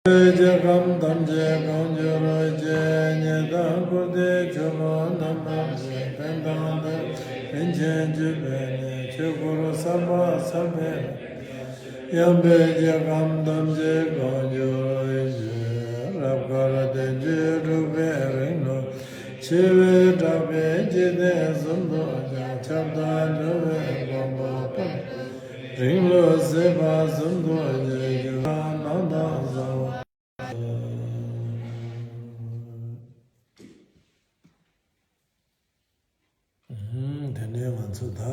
Jagam Damje Ganjuro Janyada Kurde Cholo Namase Pendanda Pinchen Jibene Chukuru Sabha Sabene Yambe Jagam Damje Ganjuro Rabgara Denje Rube Rino Chive Tabe Jide Sundo Chabda Rube Gomba Ringlo Seba Sundo Nanda Zawa Tene wanzu da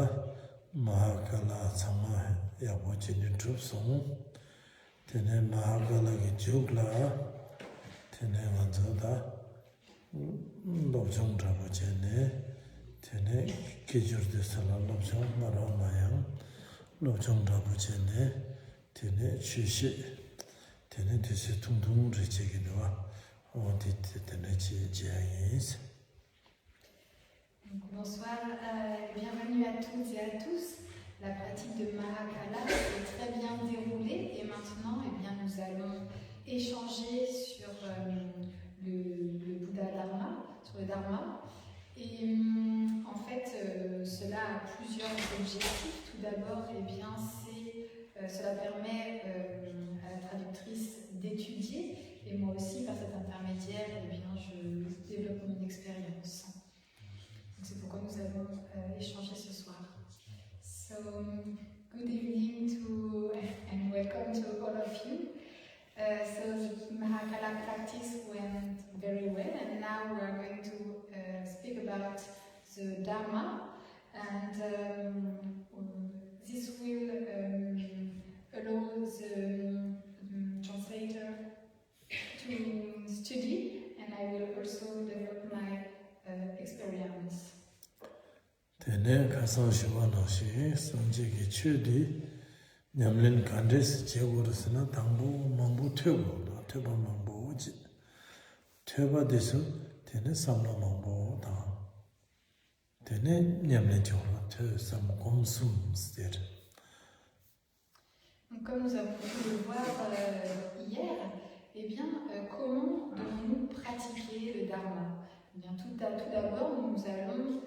Mahakala Tsama Yabo Chini Drup Song Tene Mahakala Ki Jugla Tene wanzu da Lobchong Drapo Chene Tene Kijur de Sala Lobchong Mara Mayang Lobchong Drapo Chene Tene Chishi Tene Tisi Tung Tung Richi Gidwa Odi Tene Chi Jiayis. Bonsoir, bienvenue à toutes et à tous. La pratique de Mahakala est très bien déroulée et maintenant nous allons échanger sur le Bouddha Dharma, sur le Dharma. Et en fait, cela a plusieurs objectifs. Tout d'abord, cela permet à la traductrice d'étudier et moi aussi, par cet intermédiaire, je développe mon expérience. C'est pourquoi nous allons échanger ce soir. So, good evening to and welcome to all of you. So the Mahakala practice went very well, and now we are going to speak about the Dharma, and this will allow the translator to study, and I will also develop my experience. Tene Kasan Shivano Shi, Sanjiki Chudi, Nyamlin Kandis, Jegurusina, Tambu, Mambu Tubu, Tuba Mambu, Tuba Disu, Tene Samla Mambu, Tene Nyamlin Jola, Tu Sam Gomsum Stir. Comme nous avons pu le voir hier, comment devons-nous pratiquer le Dharma? Tout d'abord, nous allons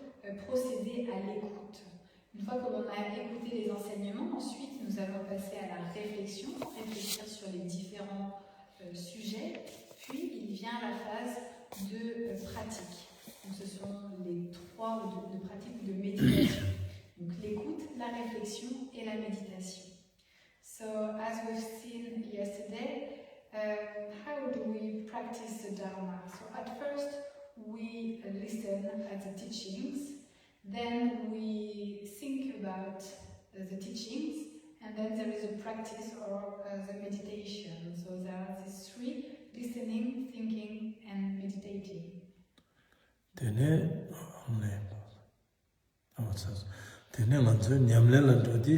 procéder à l'écoute. Une fois que l'on a écouté les enseignements, ensuite nous allons passer à la réflexion, réfléchir sur les différents sujets, puis il vient la phase de pratique. Donc ce sont les trois de pratique de méditation. Donc l'écoute, la réflexion et la méditation. So as we've seen yesterday, how do we practice the Dharma? So at first, we listen at the teachings, then we think about the teachings, and then there is a practice or the meditation. So there are these three: listening, thinking, and meditating. Tene manzo nyamlela ndodi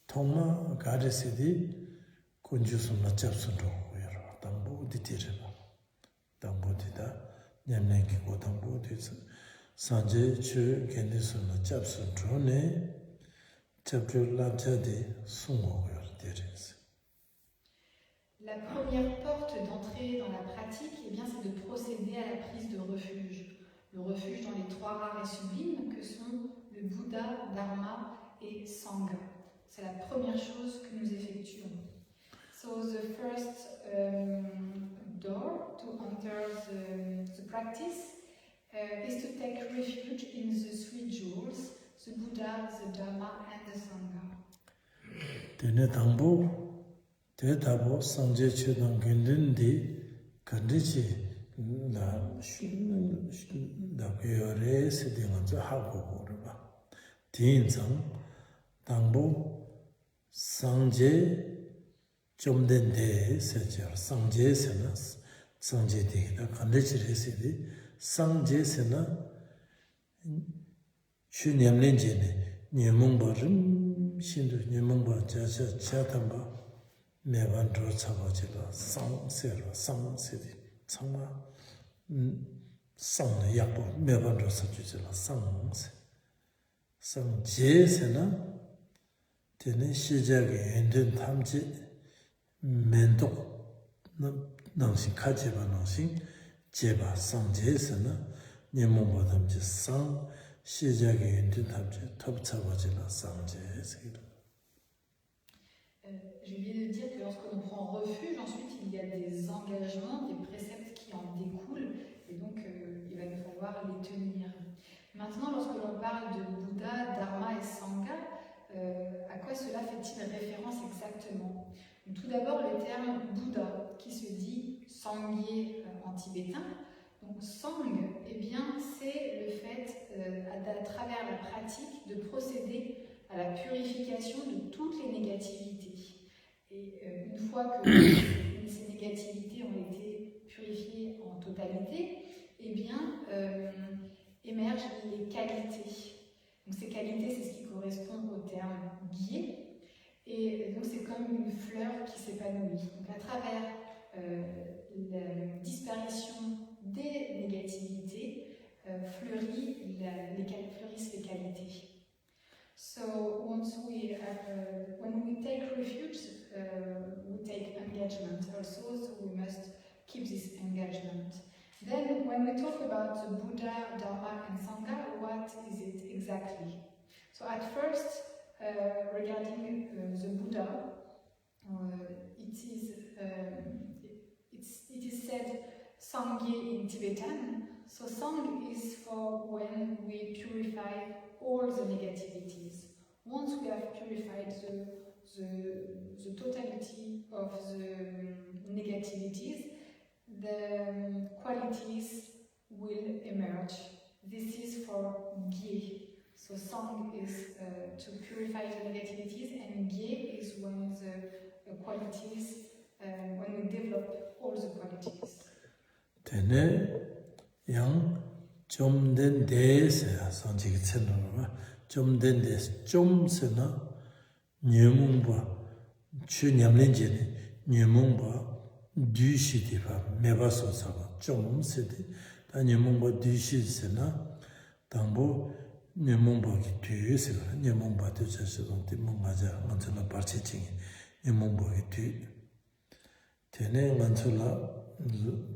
thoma gare sidi kunjusu na chapsu ro yaro tambo ditireba tambo dida Nyamnengi Gotambo is Sanje Chu Kendisuna Chapsu Drone Chapter Labjadi Sumo Teres. La première porte d'entrée dans la pratique, c'est de procéder à la prise de refuge. Le refuge dans les trois rares et sublimes que sont le Bouddha, Dharma et Sangha. C'est la première chose que nous effectuons. So the first door to enter the practice is to take refuge in the three jewels, the Buddha, the Dharma, and the Sangha. Tene Tambo, Te Tabo, Sanje Chudang Gendindi, Kandichi, the Piore, sitting on the Hago, Tinsang, Tambo, Sanje, Chomdende Sejar, Sangje Senas, Sangje Dida, Kandichiri Sidi, Sangje Sena, Shunyamlenjene, Nyamumba Rim, Shindu, Nyamumba Jaja Chatamba, Mevandro Chavajila, Sang Sera, Sang Sidi, Sanga, Sang Yapo, Mevandro Sajujila, Sangje Sena, Tene Shijagi, Indian Tamji, Mendo 낭신 카제바 낭신 제바 상제에서는 녀몽보 담지 상 시작의 연진 담지 톱차바지나 상제에서 J'ai oublié de dire que lorsque l'on prend refuge, ensuite il y a des engagements, des préceptes qui en découlent, et donc il va nous falloir les tenir. Maintenant, lorsque l'on parle de Bouddha, Dharma et Sangha, à quoi cela fait-il référence exactement? Tout d'abord, le terme Bouddha, qui se dit Sangye en tibétain. Donc Sang, eh bien, c'est le fait, à travers la pratique, de procéder à la purification de toutes les négativités. Et une fois que ces négativités ont été purifiées en totalité, eh bien, émergent les qualités. Donc ces qualités, c'est ce qui correspond au terme guier. Et donc c'est comme une fleur qui s'épanouit. Donc à travers la disparition des négativités, fleurissent les qualités. So once when we take refuge, we take engagement also, so we must keep this engagement. Then when we talk about the Buddha, Dharma and Sangha, what is it exactly? So at first, regarding the Buddha, it is said Sangye in Tibetan. So Sang is for when we purify all the negativities. Once we have purified the totality of the negativities, the qualities will emerge. This is for Gye. So Sang is to purify the negativities, and Gye is when the qualities, when we develop all the qualities. 되네 양 좀 된 데에서야 선지기 채널로가 좀 된 데서 좀 쓰나 녀몽바 추냠len제네 녀몽바 뒤시디바 메바소사가 좀 쓰디 다 녀몽바 뒤시스나 당보 녀몽바기 뒤에서 녀몽바 뒤에서 뭔가자 먼저는 발치징이 녀몽바기 뒤 되네 먼저라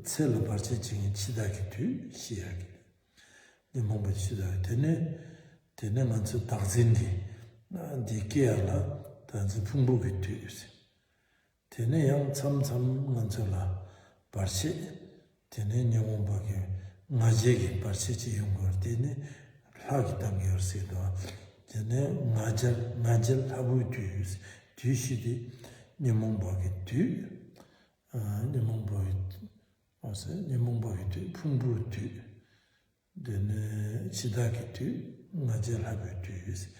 셀 발치징이 치다기 뒤 시야기 녀몽바 치다 되네 먼저 당진기 디케알라 단지 풍부기 뒤에서 되네 양 참참 먼저라 발치 되네 녀몽바기 나제기 발치지 용거 되네 하기 당겨서도 되네 나절 하부 뒤에서 뒤시디 녀몽바기 뒤 녀몽바기 뒤 풍부 뒤 되네 시다기 뒤 나절 하부 뒤에서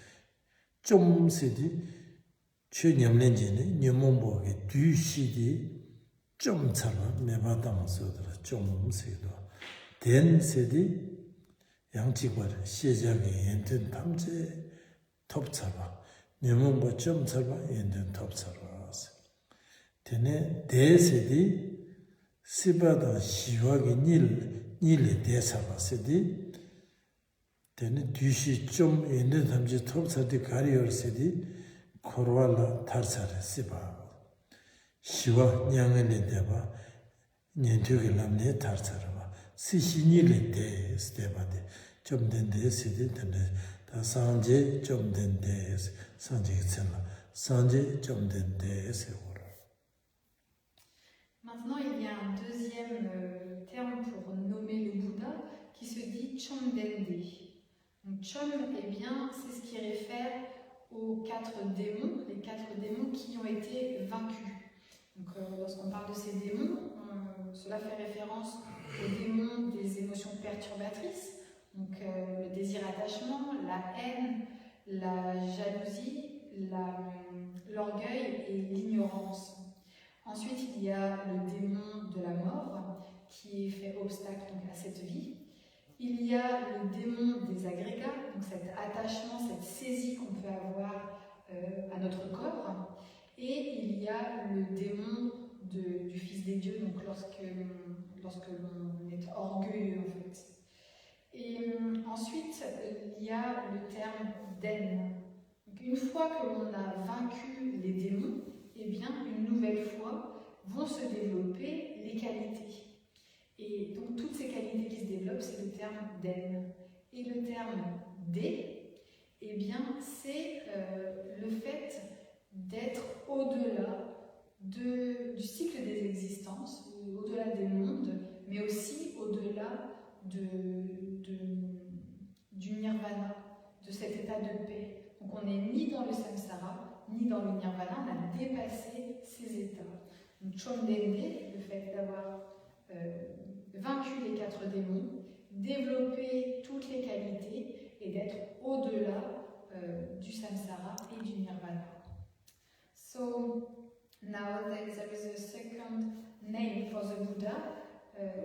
좀 세디 최념len제네 녀몽바기 뒤시디 좀 차마 매바당서들 좀 세도 된 세디 양치과를 시작에 엔든 탐제 톱차바 녀몽바 좀 차바 엔든 톱차바스 되네 대세디 시바다 시와기 닐에 대사바세디 되네 뒤시 좀 엔든 탐제 톱차디 가리얼세디 코르왈라 타르사레 시바 시와 냥엘레 대바 년투기 람네 타르사라바 시시닐레 대스테바데 좀 된데 시디는데 다 상제 좀 된데 상제 있잖아 상제 좀 된데 세워라. Maintenant, il y a un deuxième terme pour nommer le Bouddha qui se dit Chomdende. Donc Chom, eh bien, c'est ce qui réfère aux 4 démons, les 4 démons qui ont été vaincus. Donc lorsqu'on parle de ces démons, cela fait référence aux démons des émotions perturbatrices. Donc le désir-attachement, la haine, la jalousie, l'orgueil et l'ignorance. Ensuite, il y a le démon de la mort qui fait obstacle donc, à cette vie. Il y a le démon des agrégats, donc cet attachement, cette saisie qu'on peut avoir à notre corps. Et il y a le démon du Fils des dieux, donc lorsque l'on est orgueilleux en fait. Et ensuite, il y a le terme Den. Donc, une fois que l'on a vaincu les démons, eh bien, une nouvelle fois, vont se développer les qualités. Et donc toutes ces qualités qui se développent, c'est le terme den. Et le terme de, eh bien, c'est le fait d'être au-delà du cycle des existences, au-delà des mondes, mais aussi au-delà du nirvana, de cet état de paix. Donc on n'est ni dans le samsara, ni dans le nirvana, on a dépassé ces états. Donc Chomdende, le fait d'avoir vaincu les 4 démons, développer toutes les qualités et d'être au-delà du samsara et du nirvana. So now there is a second name for the Buddha,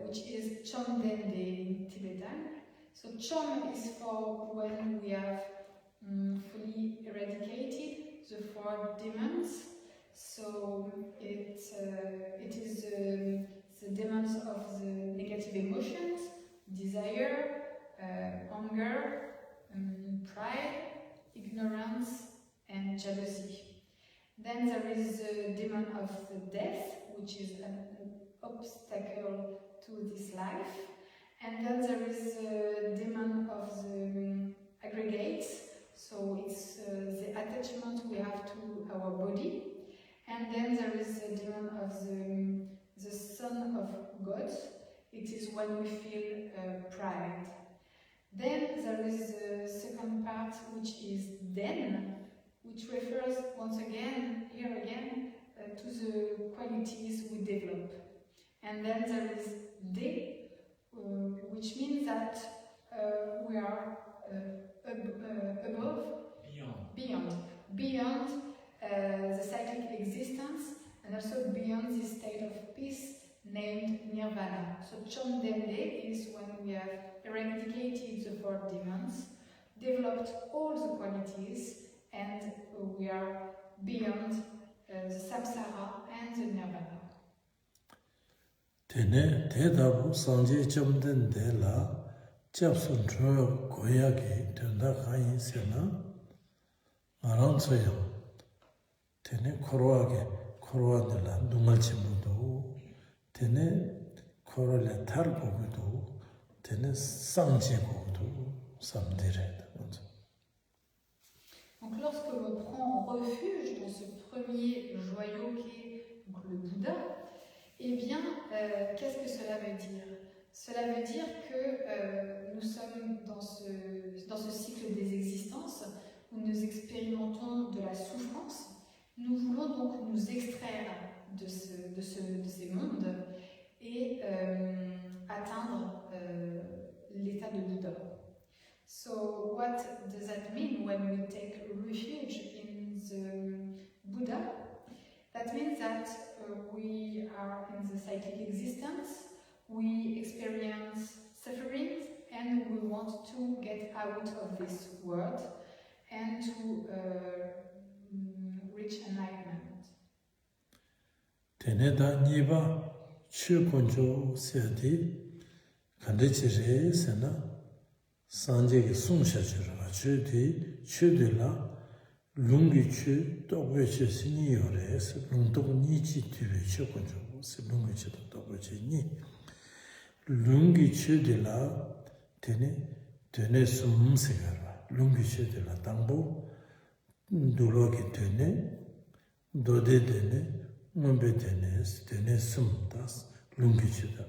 which is Chomdende in Tibetan. So Chom is for when we have fully eradicated the 4 demons. So it is the demons of the negative emotions, desire, anger, pride, ignorance, and jealousy. Then there is the demon of the death, which is an obstacle to this life. And then there is the demon of the aggregates, so it's the attachment we have to our body. And then there is the demon of the Son of God. It is when we feel pride. Then there is the second part, which is Den, which refers once again, here again, to the qualities we develop. And then there is De, which means that we are above, beyond the cyclic existence, and also beyond this state of peace named Nirvana. So Chomdende is when we have eradicated the 4 demons, developed all the qualities, and we are beyond the samsara and the nirvana. Tene 대답 상제 점된 데라 접선 저 고야기 된다 가인세나 알아서요. tene 코로아들라 눈알침도 tene 코로레 탈고도 tene 상제고도 삼디레 먼저. Donc lorsque l'on prend refuge dans ce premier joyau qui est donc le Bouddha, eh bien, qu'est-ce que cela veut dire? Cela veut dire que nous sommes dans ce cycle des existences où nous expérimentons de la souffrance. Nous voulons donc nous extraire de ces mondes et atteindre l'état de Bouddha. So what does that mean when we take refuge in the Buddha? That means that we are in the cyclic existence, we experience suffering, and we want to get out of this world and to reach enlightenment. Teneda niba chukonjo sedi kandechire sena sanje ge sungsha jura chudi chudila lungi chu tobe che sini yore se lungto ni chi tube chukonjo se lungi chu tobe che ni lungi chudila tene sum se gara lungi chudila tambo dulo ki tene dode tene Mumbe tene sum das lungi chuda.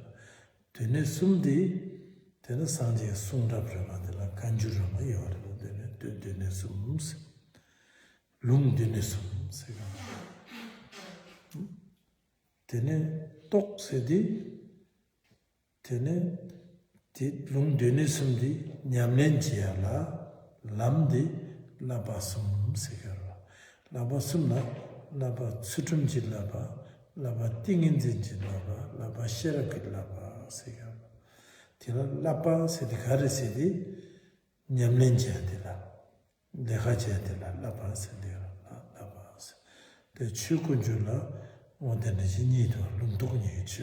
Tene sum di tene sanje sumra prava de la kanjurama yor tene sum lung tene sum se tene tok se di tene lung tene sum di nyamlen chia la lam di laba sum se laba sum na laba tsutrum ji laba tingin zin ji laba sherakit laba siga. Tila laba sedi khari sedi nyamlen ji adila, lekha ji adila laba sedi laba sedi. Te chukun ju la, ondene ji nido, lungdok ni chu.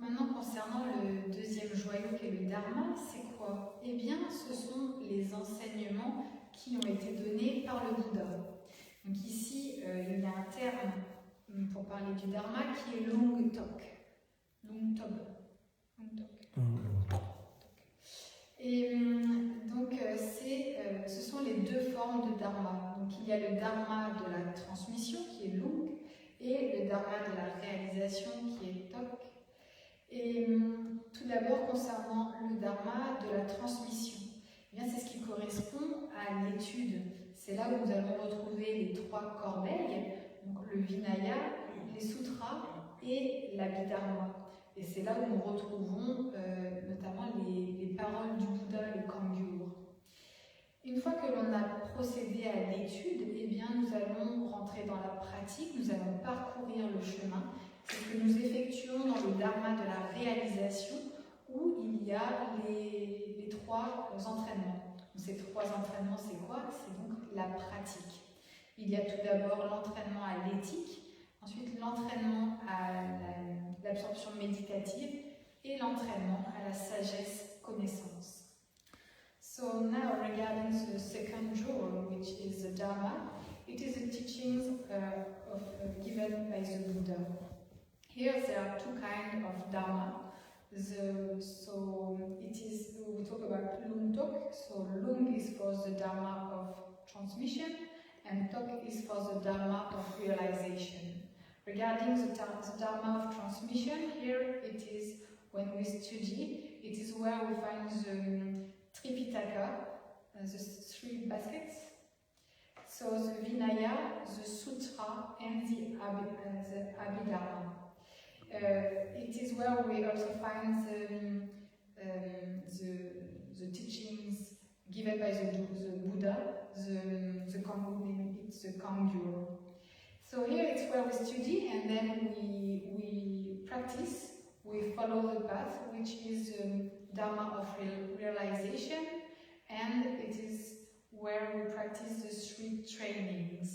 Maintenant, concernant le deuxième joyau qui est le Dharma, c'est quoi? Eh bien, ce sont les enseignements qui ont été donnés par le Bouddha. Donc ici, il y a un terme pour parler du Dharma, qui est Lung Tok. Lung Tob. Lung Tok. Et donc, ce sont les deux formes de Dharma. Donc, il y a le Dharma de la transmission, qui est Lung, et le Dharma de la réalisation, qui est Tok. Et tout d'abord, concernant le Dharma de la transmission, eh bien, c'est ce qui correspond à l'étude. C'est là où nous allons retrouver les trois corbeilles, donc le Vinaya, les Sutras et l'Abhidharma. Et c'est là où nous retrouvons notamment les paroles du Bouddha, le Kangyur. Une fois que l'on a procédé à l'étude, eh bien, nous allons rentrer dans la pratique, nous allons parcourir le chemin. C'est ce que nous effectuons dans le Dharma de la réalisation, où il y a les trois entraînements. Donc, ces trois entraînements, c'est quoi? C'est donc la pratique. Il y a tout d'abord l'entraînement à l'éthique, ensuite l'entraînement à l'absorption méditative et l'entraînement à la sagesse connaissance. So now regarding the second jewel, which is the Dharma, it is the teachings given by the Buddha. Here there are two kinds of Dharma. We talk about Lung Tok. So Lung is for the Dharma of transmission, and Tok is for the Dharma of realization. Regarding the Dharma of transmission, here it is when we study, it is where we find the Tripitaka, the three baskets. So the Vinaya, the Sutra, and the Abhidharma. It is where we also find the teachings given by the Buddha, the Kangyur. So here it's where we study and then we practice, we follow the path, which is Dharma of realization, and it is where we practice the three trainings.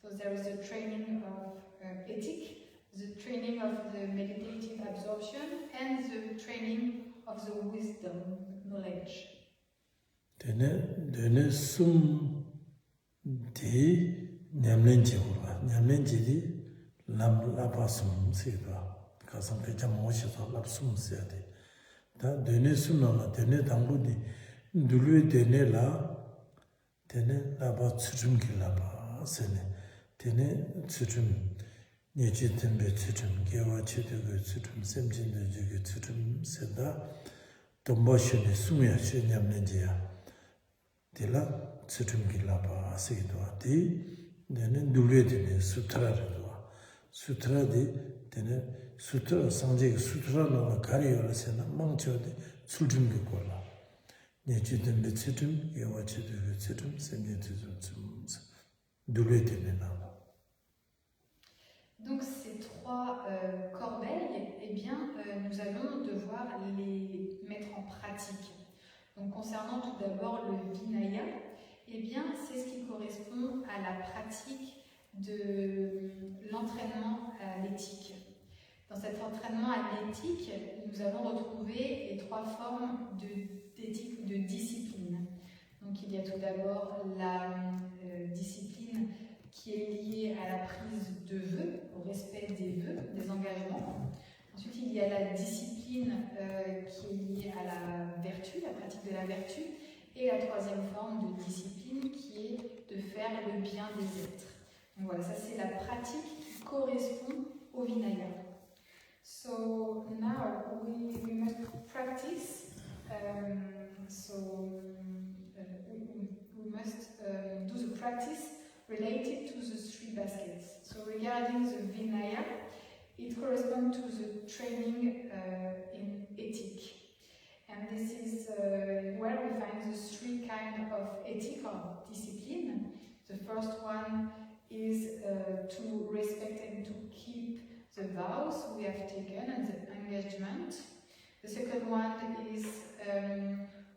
So there is the training of ethic, the training of the meditative absorption, and the training of the wisdom, knowledge. Dene sum di nyamlen jiwa, nyamlen jidi laba sum siwa, kasam pecha moshi to lab sum siade. Da dene sum na dene dangu di dulu dene la dene laba tsurum ki laba sene, dene tsurum Niechi tembe tsutum, gewa chidugu tsutum, semjindu jugu tsutum seda, domba shuni sumya shenyamlenjiya. Dila tsutum gilaba asigidwa. Di, dene dulwe dine sutra ridwa. Sutra di, dene sutra, sanjiga sutra nola kari yola sena, mangcho di tsutum gikola. Niechi tembe tsutum, gewa chidugu tsutum, semjindu tsutum, dulwe dine nala. Donc ces trois corbeilles, eh bien, nous allons devoir les mettre en pratique. Donc concernant tout d'abord le Vinaya, eh bien, c'est ce qui correspond à la pratique de l'entraînement à l'éthique. Dans cet entraînement à l'éthique, nous allons retrouver les trois formes d'éthique, de discipline. Donc il y a tout d'abord la discipline qui est liée à la prise de vœux, au respect des vœux, des engagements. Ensuite, il y a la discipline qui est liée à la vertu, la pratique de la vertu. Et la troisième forme de discipline qui est de faire le bien des êtres. Donc voilà, ça c'est la pratique qui correspond au Vinaya. So now we must practice, we must do the practice related to the three baskets. So regarding the Vinaya, it corresponds to the training in ethic. And this is where we find the three kinds of ethic or discipline. The first one is to respect and to keep the vows we have taken and the engagement. The second one is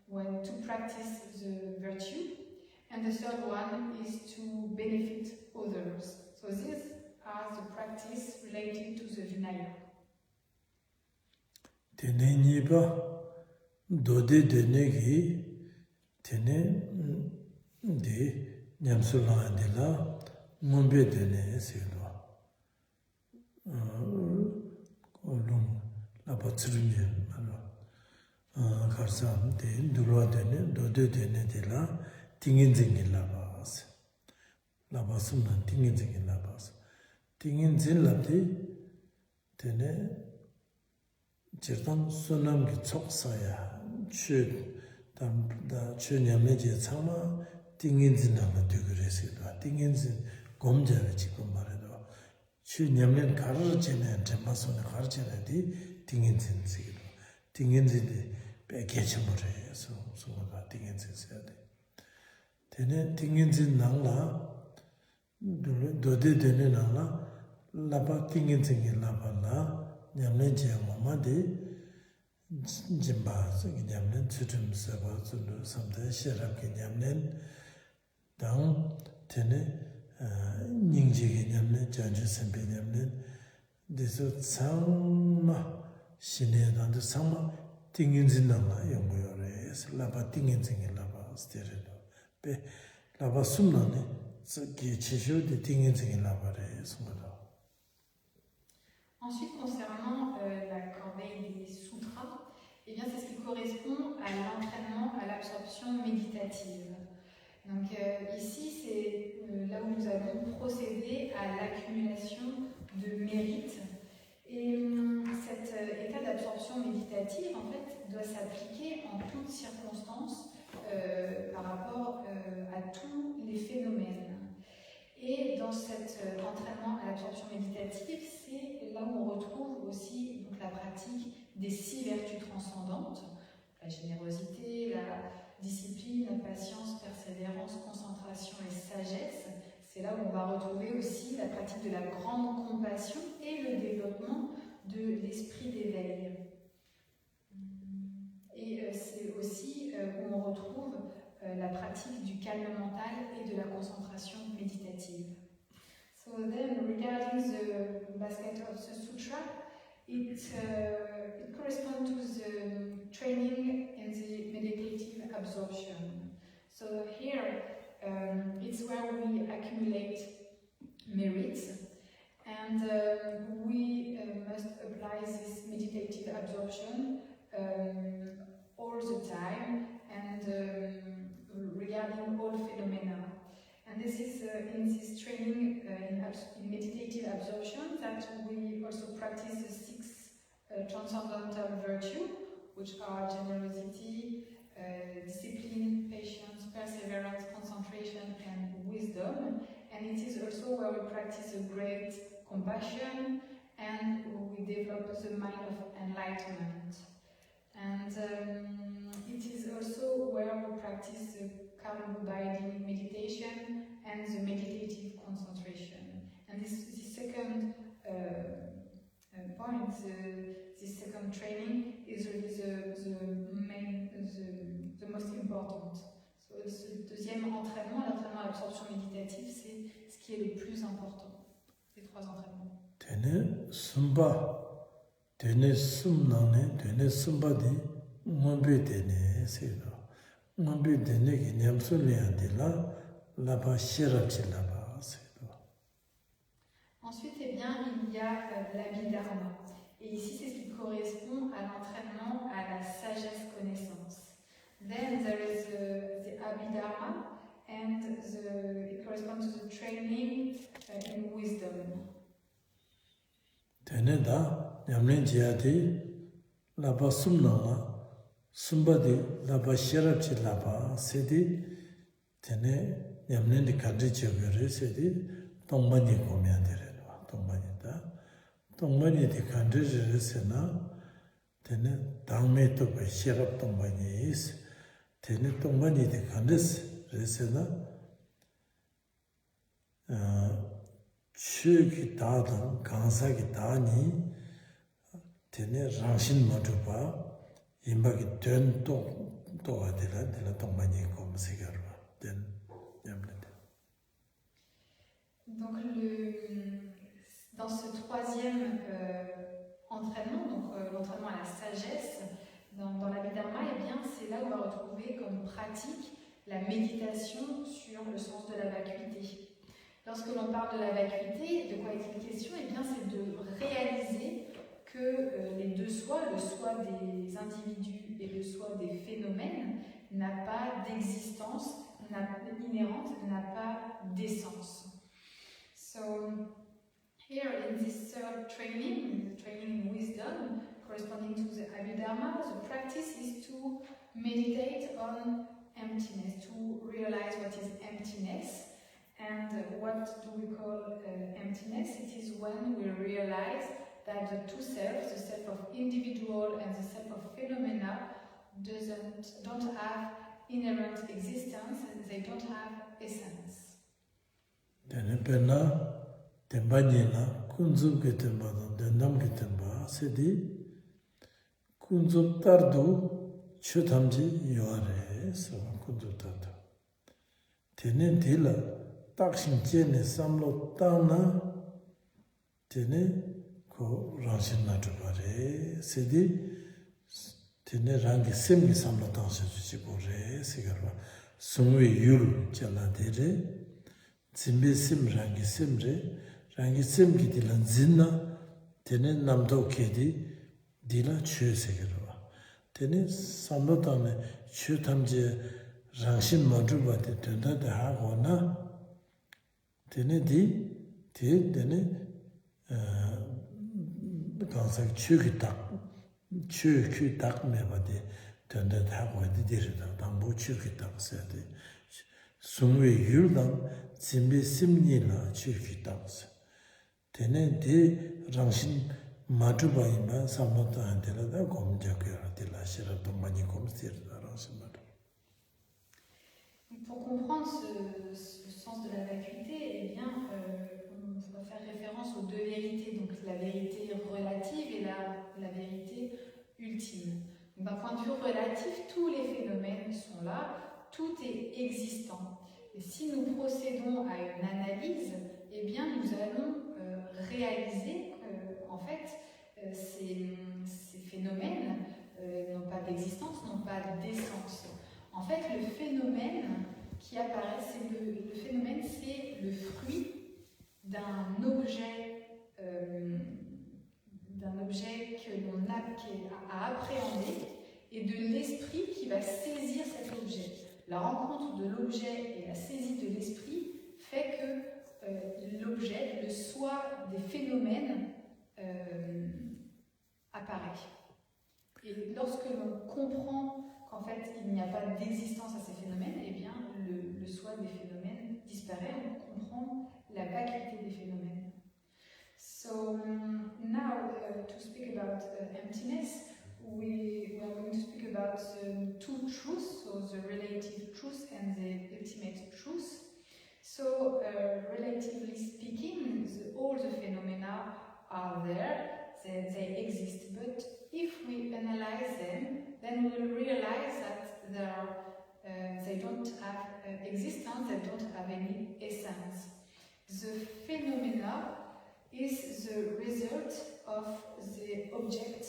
when to practice the virtue. And the third one is to benefit others. So these are the practice related to the Vinaya. Tene nipa dode denegi tene de nyamsulanga de la ngombe dene sigwa. lapa tsirunye, karsam de, durwa dene, dode dene de la, tingin zingi lapa ase. Lapa sumna tingin zingi lapa ase. Tingin zin labdi, dene, jirtan sunam ki choksaya, chu nyamne je tsama, tingin zin nama dugurese, tingin zin gomjara jikwa marado. Chu nyamne karar chene, jemba sone karar chene di, tingin zin sikido. Tingin zin di, pe kechimure, sunga tingin zin sayade. Tene tingin zin nangla, dode dene nangla, lapa tingin zingi lapa la, nyamne je mama di, jimba, nyamne tsutum saba, tsundu samde, sherab ki nyamne, dang, tene, nyingji ki nyamne, janju sempe nyamne, desu tsangma, shine dangdu tsangma, tingin zin nangla yungu yore, lapa tingin zingi lapa stere do. Pe, lapa sum nangni, ki chishu di tingin zingi lapa re, sunga do. Ensuite, concernant la corbeille des sutras, eh bien, c'est ce qui correspond à l'entraînement à l'absorption méditative. Donc ici, c'est là où nous allons procéder à l'accumulation de mérites. Et cet état d'absorption méditative, en fait, doit s'appliquer en toutes circonstances par rapport à tous les phénomènes. Et dans cet entraînement à l'absorption méditative, c'est là où on retrouve aussi donc, la pratique des 6 vertus transcendantes, la générosité, la discipline, la patience, persévérance, concentration et sagesse. C'est là où on va retrouver aussi la pratique de la grande compassion et le développement de l'esprit d'éveil. Et c'est aussi où on retrouve la pratique du calme mental et de la concentration méditative. So then, regarding the basket of the sutra, it corresponds to the training in the meditative absorption. So here, it's where we accumulate merits, and we must apply this meditative absorption all the time and regarding all phenomena. And this is in this training in meditative absorption that we also practice the 6 transcendental virtues, which are generosity, discipline, patience, perseverance, concentration, and wisdom. And it is also where we practice a great compassion and we develop the mind of enlightenment. And it is also where we practice the calm abiding meditation and the meditative concentration. And this second point, this second training is really the most important. So, ce deuxième entraînement, l'entraînement à l'absorption méditative, c'est ce qui est le plus important des 3 entraînements. Tene sumba, tene sumnane, tene sumba di ngombe tene sedo. Ngombe tene ki nyamso leandi la laba shirachi laba sedo. Ensuite, eh bien, il y a l'abhidharma. Et ici, c'est ce qui correspond à l'entraînement à la sagesse-connaissance. Then there is the abhidharma, and it corresponds to the training in wisdom. Tene da nyamlen jiyadi laba sumnama, sumba di laba shirachi laba sedi, tene nyamlen di kandri chogore sedi, tongmani komyandere. Tongmani di kandri resena, tene dangme tobe shirab tongmani is, tene tongmani di kandris resena, chu ki daadang, gansa ki daani, tene rangshin madhupa, imba ki duen toga dila tongmani komsigarwa, den nyamlen. Donc, dans ce 3e entraînement, donc l'entraînement à la sagesse, dans l'abhidharma, eh bien, c'est là où on va retrouver comme pratique la méditation sur le sens de la vacuité. Lorsque l'on parle de la vacuité, de quoi est-il question? Eh bien, c'est de réaliser que les deux soi, le soi des individus et le soi des phénomènes, n'a pas d'existence inhérente, n'a pas d'essence. So, here in this third training, the training in wisdom, corresponding to the Abhidharma, the practice is to meditate on emptiness, to realize what is emptiness. And what do we call emptiness? It is when we realize that the two selves, the self of individual and the self of phenomena, don't have inherent existence and they don't have essence. kunzub getemba dendam getemba sedi kunzub tardu chutamji yoare so kunzub tardu tenen dila takshin jene samlo tana tene ko ranshin na tubare sedi tene rangi semgi samlo tansha chibore sigarwa sungwe yul chala dere zimbe sim rangi simre rangi simgi dila zinna tene namdo kedi dila chue segerwa tene samlo tane chue tamje rangshin madruba de tenda de hago na tene tene kansak chue ki tak meba de tenda de hago de dirida dambo chue ki tak se de sungwe yurdam zimbe simni la chue ki tak se tene de rangshin madruba imba samlo tane dila da gom jakyara dila shira tombani gom sirda rangshin madruba. Pour comprendre ce sens de la vacuité, eh bien, on va faire référence aux deux vérités, donc la vérité relative et la vérité ultime. D'un point de vue relatif, tous les phénomènes sont là, tout est existant. Et si nous procédons à une analyse, eh bien, nous allons réaliser qu'en fait, ces phénomènes n'ont pas d'existence, n'ont pas d'essence. En fait, le phénomène qui apparaît, le phénomène, c'est le fruit d'un objet que l'on a à appréhender et de l'esprit qui va saisir cet objet. La rencontre de l'objet et la saisie de l'esprit fait que l'objet, le soi des phénomènes, apparaît. Et lorsque l'on comprend qu'en fait il n'y a pas d'existence à ces phénomènes, eh bien le soi des phénomènes disparaît, on comprend la vacuité des phénomènes. So now to speak about emptiness, we are going to speak about two truths, so the relative truth and the ultimate truth. So relatively speaking, all the phenomena are there, they exist, but if we analyze them, then we will realize that they don't have existence, they don't have any essence. The phenomena is the result of the object,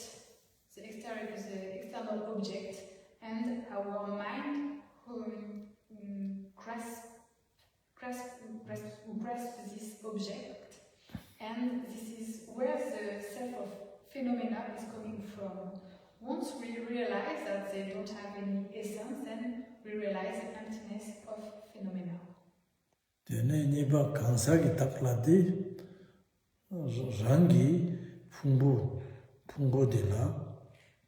the external object, and our mind grasps this object, and this is where the self of phenomena is coming from. Once we realize that they don't have any essence, then we realize the emptiness of phenomena. Tene nipa kansagi takladi rangi phungbo dila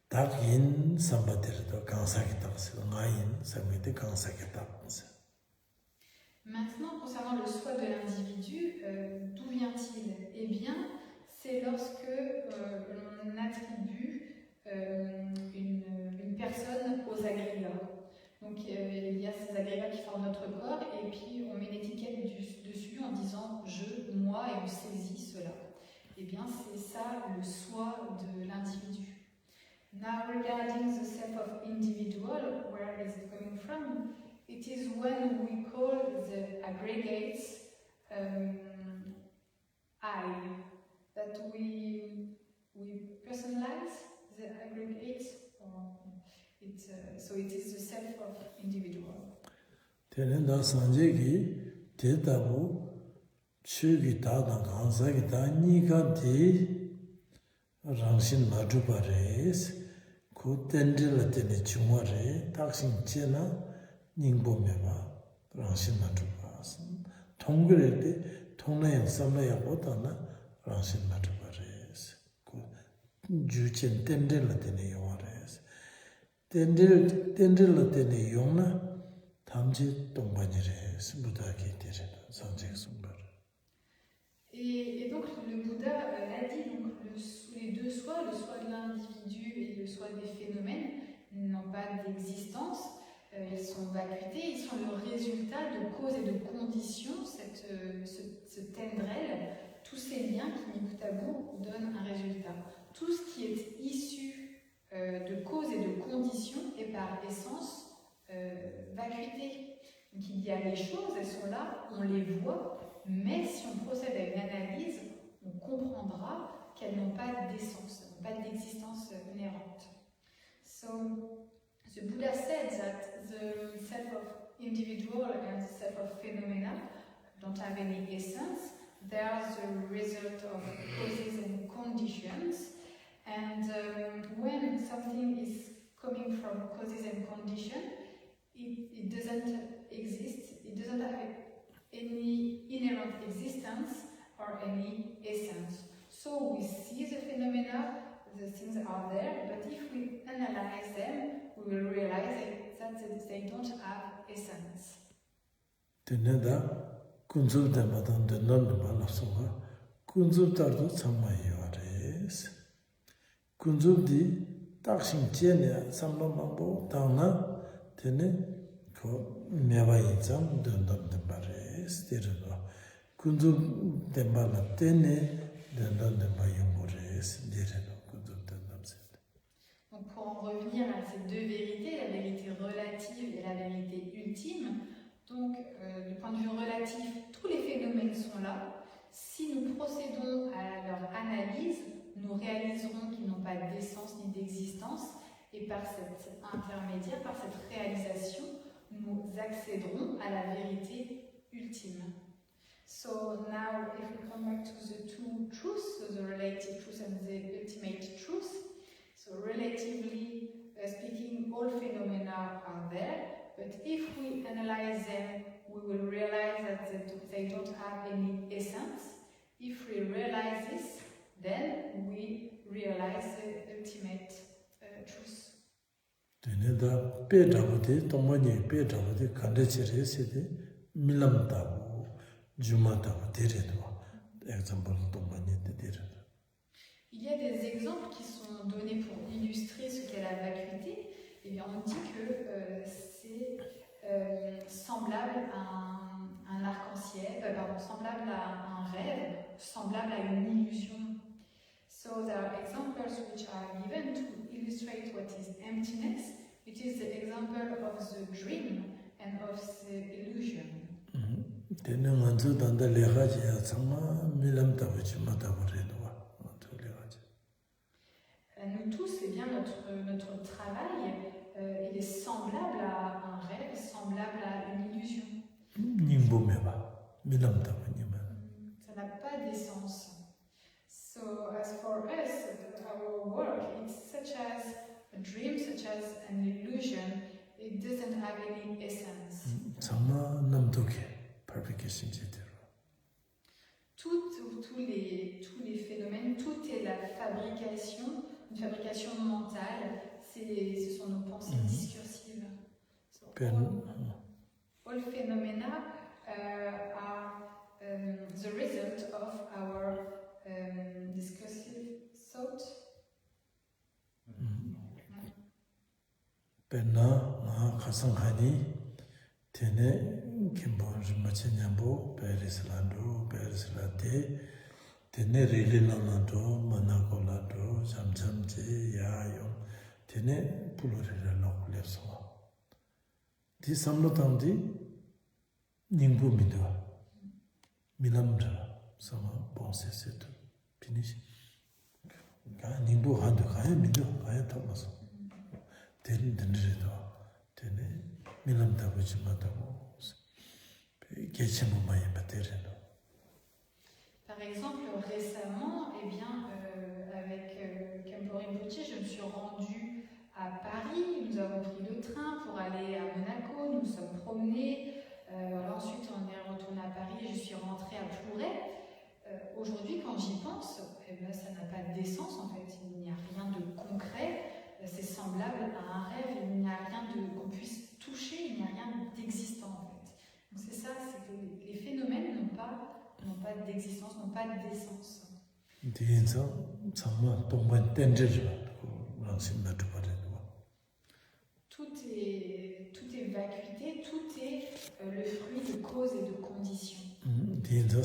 tak yin sambadirda kansagi taksi ngayin samite kansagi taksi. Maintenant, concernant le soi de l'individu, d'où vient-il? Eh bien, c'est lorsque l'on attribue une personne aux agrégats. Donc il y a ces agrégats qui forment notre corps et puis on met une étiquette dessus en disant je, moi et on saisit cela. Eh bien c'est ça le soi de l'individu. Now regarding the self of individual, where is it coming from? It is when we call the aggregates I, that we personalize the aggregates. So it is the self of individual. Tene da sanje ki te tabu 추기 다다 간사기 다니가 디 랑신 마주바레스 그 땐들 때문에 중화래 딱신 제나 닝보메바 랑신 마주바스 통그릴 때 통나양 삼나야 보다나 랑신 마주바레스 그 주진 땐들 때문에 용화레스 땐들 때문에 용나 담지 동반이레스 무다기 되는 상직 순발 Et donc le Bouddha a dit donc les deux sois, le soi de l'individu et le soi des phénomènes, n'ont pas d'existence, ils sont vacuités, ils sont le résultat de causes et de conditions, ce tendrel, tous ces liens qui, mis bout à bout, donnent un résultat. Tout ce qui est issu de causes et de conditions est par essence vacuité. Donc il y a les choses, elles sont là, on les voit, mais si on procède à une analyse, on comprendra qu'elles n'ont pas d'essence, n'ont pas d'existence inhérente. So, the Buddha said that the self of individual and the self of phenomena don't have any essence. They are the result of causes and conditions. And when something is coming from causes and conditions, it doesn't exist, it doesn't have any inherent existence or any essence. So we see the phenomena, the things are there, but if we analyze them, we will realize that they don't have essence. 되네다 군주들마다 되는 말로서가 군주들도 참마이와레스 군주디 딱신 제네 삼로만보 당나 되네 그 메바이점 된다는 말레스 데르노 군주 데말라 때네 된다는 바이모레스 데르노 군주 된다면서. Donc pour en revenir à ces deux vérités, la vérité relative et la vérité ultime, donc du point de vue relatif, tous les phénomènes sont là. Si nous procédons à leur analyse, nous réaliserons qu'ils n'ont pas d'essence ni d'existence, et par cet intermédiaire, par cette réalisation, nous accéderons à la vérité ultime. So now, if we come back to the two truths, so the relative truth and the ultimate truth, so relatively speaking, all phenomena are there, but if we analyze them, we will realize that they don't have any essence. If we realize this, then we realize the ultimate truth. 되네다 빼다고데 동만이 빼다고데 간데치레세데 밀람다고 주마다고 데레도 exemple 동만이 데레도. Il y a des exemples qui sont donnés pour illustrer ce qu'est la vacuité. Eh bien, on dit que c'est semblable à un arc-en-ciel, semblable à un rêve, semblable à une illusion. So there are examples which are given to illustrate what is emptiness. It is the example of the dream and of the illusion. 되는 먼저 단다 레가지야 정말 밀람다고 주마다고 그래도 와. Nous tous, eh bien, notre travail, il est semblable à un rêve, semblable à une illusion. Ça n'a pas d'essence. So, as for us, our work, it's such as a dream, such as an illusion. It doesn't have any essence. Tous les phénomènes, tout est la fabrication, une fabrication mentale. Ce sont nos pensées discursives. So, all phenomena are the result of our discursive thought. Penna Kasanghani Tene Kimboj Machinyambo, Perislando, Perislade, Tene Rilinamando, Manakolado, Jamjamje, Yayo, Tene Pulurilla Lokuleso. Di Samlotandi Ningbu Midwa Milamra, Sama Bonse Setu, Finish. Ningbu Handu Kaya Midu, Kaya Thomas. Tene 밀람다고 지마다고 개체모 많이 받으려고. So, as for us, our work, it's such as a dream, such as an illusion. It doesn't have any essence. If we realize this, then we realize the ultimate truth. Penna Kasanghani Tene Kimboj Machinyambo, Perislando, Perislade, Tene Rilinamando, Manakolado, Jamjamje, Yayo, Tene Pulurilla Lokuleso. Di Samlotandi Ningbu Midwa Milamra, Sama Bonse Setu, Finish. Par exemple, récemment, eh bien, avec Khenpo Rinpoche, je me suis rendue à Paris, nous avons pris le train pour aller à Monaco, nous nous sommes promenés, ensuite on est retourné à Paris et je suis rentrée à Plouray. Aujourd'hui, quand j'y pense, eh ben, ça n'a pas d'essence en fait, il n'y a rien de concret, c'est semblable à un rêve, il n'y a rien qu'on puisse toucher, il n'y a rien d'existant en fait. Donc c'est ça, c'est que les phénomènes n'ont pas d'existence, n'ont pas d'essence. Tout est vacuité, tout est le fruit de causes et de conditions. Et donc,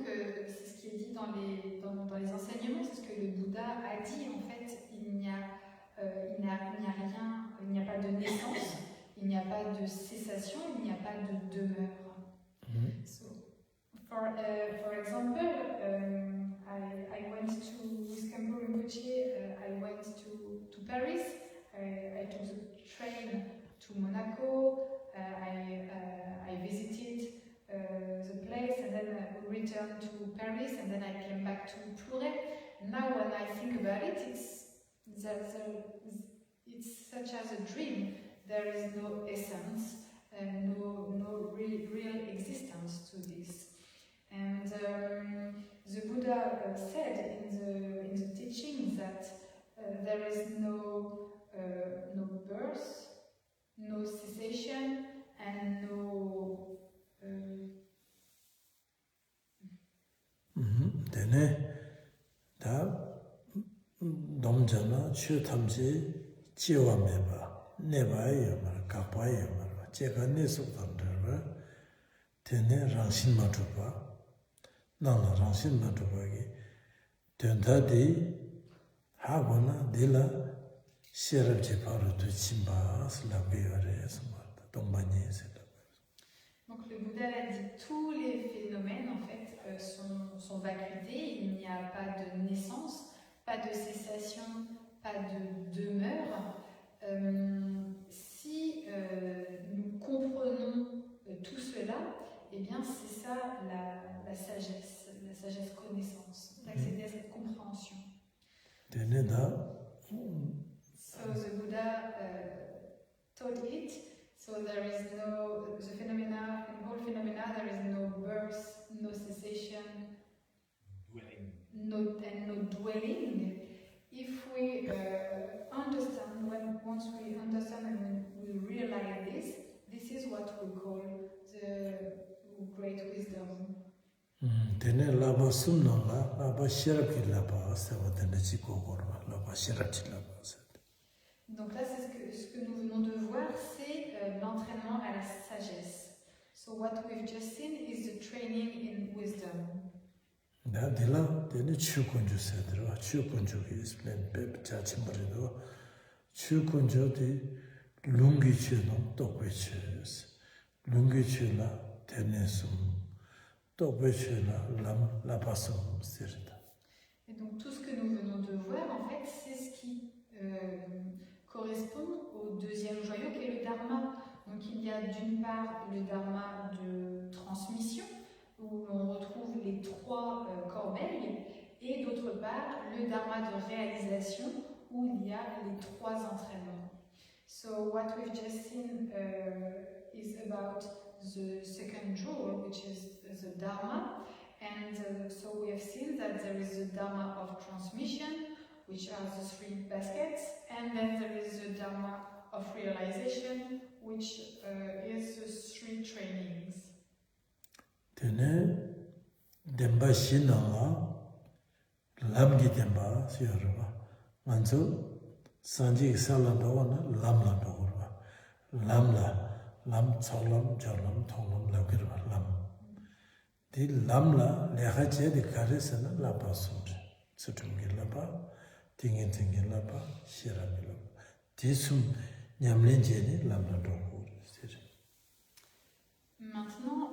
c'est ce qui est dit dans les enseignements, c'est ce que le Bouddha a dit. En fait, il n'y a rien, il n'y a pas de naissance, il n'y a pas de cessation, il n'y a pas de demeure. So, for example, I went to with Khenpo Rinpoche, I went to Paris, I took the train to Monaco, I visited the place, and then we returned to Paris, and then I came back to Plouray. Now when I think about it, it's such as a dream. There is no essence and no real existence to this. And the Buddha said in the teachings that there is no birth, no cessation, and no domjana chu tamji jiwa meba neba yomar kakpa yomar jeka nesuk tandrwa tene rangshin matrupa nana rangshin matrupa ki tenta di hagona dila sherabji paru tu chimba slabi yore sumarta dombanye sila. Donc le Bouddha a dit tous les phénomènes en fait sont vacuités, il n'y a pas de naissance, pas de cessation, pas de demeure. Si nous comprenons tout cela, eh bien c'est ça la sagesse connaissance, d'accéder à cette compréhension. So the Buddha taught it. So there is the phenomena, in all phenomena, there is no birth, no cessation, no dwelling. If we understand, once we understand and we realize this is what we call the great wisdom. Tene laba sumna laba shirabki laba seva tene chiko korwa laba shirabki laba. Donc là, c'est ce que nous venons de voir, c'est l'entraînement à la sagesse. So what we've just seen is the training in wisdom. Da dila tene chukunju sedra, chukunju ki explain pep chachimarido, chukunju di lungi chedom tokwe ches, lungi chela tene sum, tokwe chela labasum sirida. Et donc tout ce que nous venons de voir, en fait, c'est ce qui correspond au deuxième joyau qui est le dharma. Donc il y a d'une part le dharma de transmission, où on retrouve les trois corbeilles, et d'autre part le dharma de réalisation, où il y a les trois entraînements. So what we've just seen is about the second jewel, which is the dharma, and so we have seen that there is the dharma of transmission, which are the three baskets, and then there is the dharma of realization, which is the three trainings. Tene demba shinanga lamgi demba siyorwa. Manzo sanji salanda wana lamla dogurwa. Lam tsolam jolam tonglam lagirwa lam. Di lamla leha che di karesana lapa sumri. Sutumgi lapa. Tingin lapa, shirabi lapa. Tisum nyamlen jeni lamna dongur. Maintenant,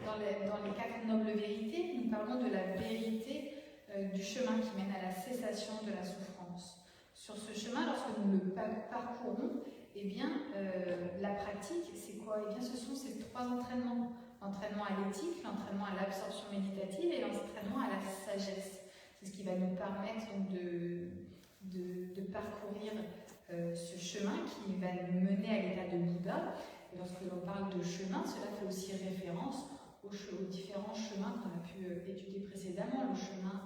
dans les quatre nobles vérités, nous parlons de la vérité du chemin qui mène à la cessation de la souffrance. Sur ce chemin, lorsque nous le parcourons, eh bien, la pratique, c'est quoi? Eh bien, ce sont ces trois entraînements. L'entraînement à l'éthique, l'entraînement à l'absorption méditative et l'entraînement à la sagesse. C'est ce qui va nous permettre donc, de parcourir ce chemin qui va nous mener à l'état de Bouddha. Et lorsque l'on parle de chemin, cela fait aussi référence aux différents chemins qu'on a pu étudier précédemment. Le chemin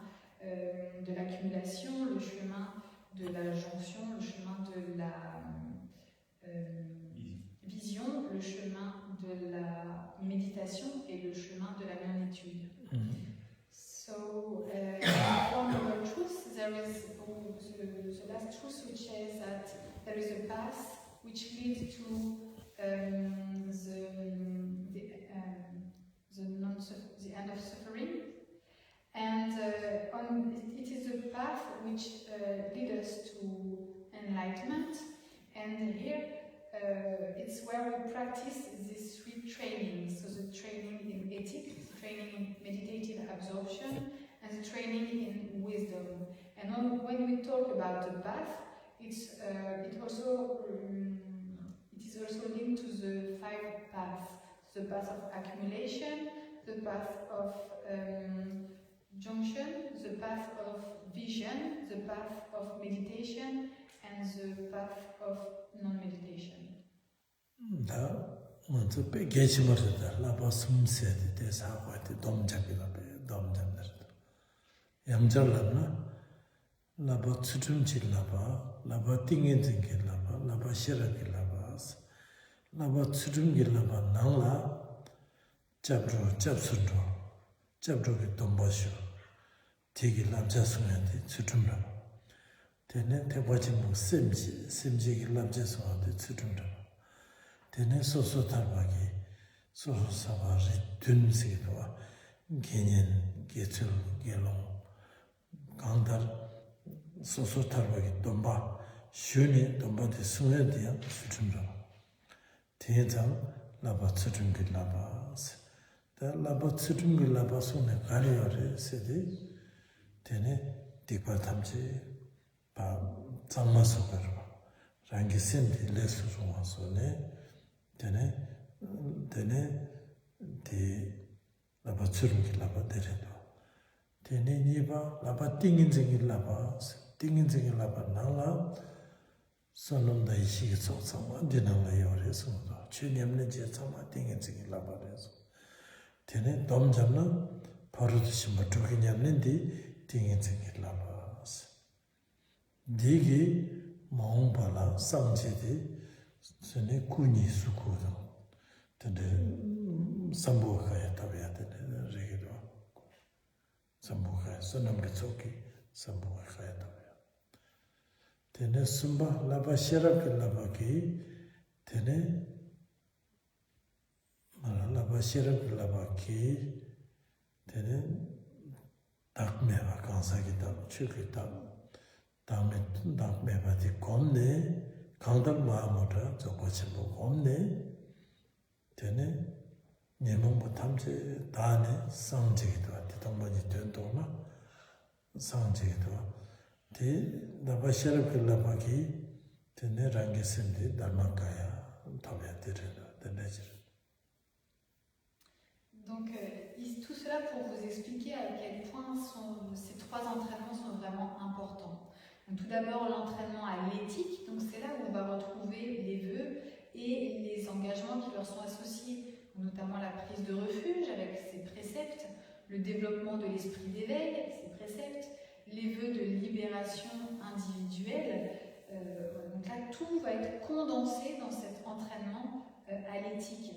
de l'accumulation, le chemin de la jonction, le chemin de la vision, le chemin de la méditation et le chemin de la non-étude. So, one more truth, there is the last truth, which is that there is a path which leads to the end of suffering, and it is a path which leads us to enlightenment. And here it's where we practice these three trainings. So the training in ethics, the training in meditative absorption, and the training in wisdom. And when we talk about the path, it is also linked to the five paths: the path of accumulation, the path of junction, the path of vision, the path of meditation, and the path of non-meditation. 다 먼저 빼개지머리다 라바 숨세디 대사고한테 dom잡이라베 dom잡들 양절라나 라바 추tum질라바 라바 띵인진길라바 라바 시라길라바스 라바 추tum길라바 나라 잡순로 잡로게 dom바쇼 되게 남자승한테 추tum라바 되네 대바진목 셈지기 남자승한테 추tum라바 되네 소소탈바기 소소사바리 둔세도와 개년 개출 개롱 강달 소소탈바기 dom바 슈니 dom바데 승회디야 추tum라바 대장 라바 추tum기 라바스 다 라바 추tum기 라바소네 가리어레 세디 되네 디파탐지 바 장마소가로 랑기 셈디 레스루와소네 되네 디 라바 추rum기 라바 데레도 되네 니바 라바 띵인증이 라바 띵인증이 라바 나라 선놈다 이시기 속상만 되나가 요래서 주님네 제 참아 띵인증이 라바래서 되네 dom잡나 버릇이 뭐 두기냐는디 띵인증이 라바스 디기 몽발라 상제디 전에 군이 수고도 근데 삼보가야 답해야 되네 레게도 삼보가 선남게 좋기 삼보가야 답해야 되네 숨바 라바시라게 라바기 되네 말라 라바시라게 라바기 되네 닥메가 간사기다 추기다 다음에 바디 겁네 강달 마음으로 저거치고 없네 되네 내몸부 탐제 다네 상제기도 같아 동반이 된도나 상제기도 대 나바샤르 글라바기 되네 랑게센데 달마가야 답해야 되네. Donc, tout cela pour vous expliquer à quel point ces trois entraînements sont vraiment importants. Donc, tout d'abord, l'entraînement à l'éthique, donc c'est là où on va retrouver les vœux et les engagements qui leur sont associés, notamment la prise de refuge avec ses préceptes, le développement de l'esprit d'éveil, ses préceptes, les vœux de libération individuelle. Donc là, tout va être condensé dans cet entraînement à l'éthique.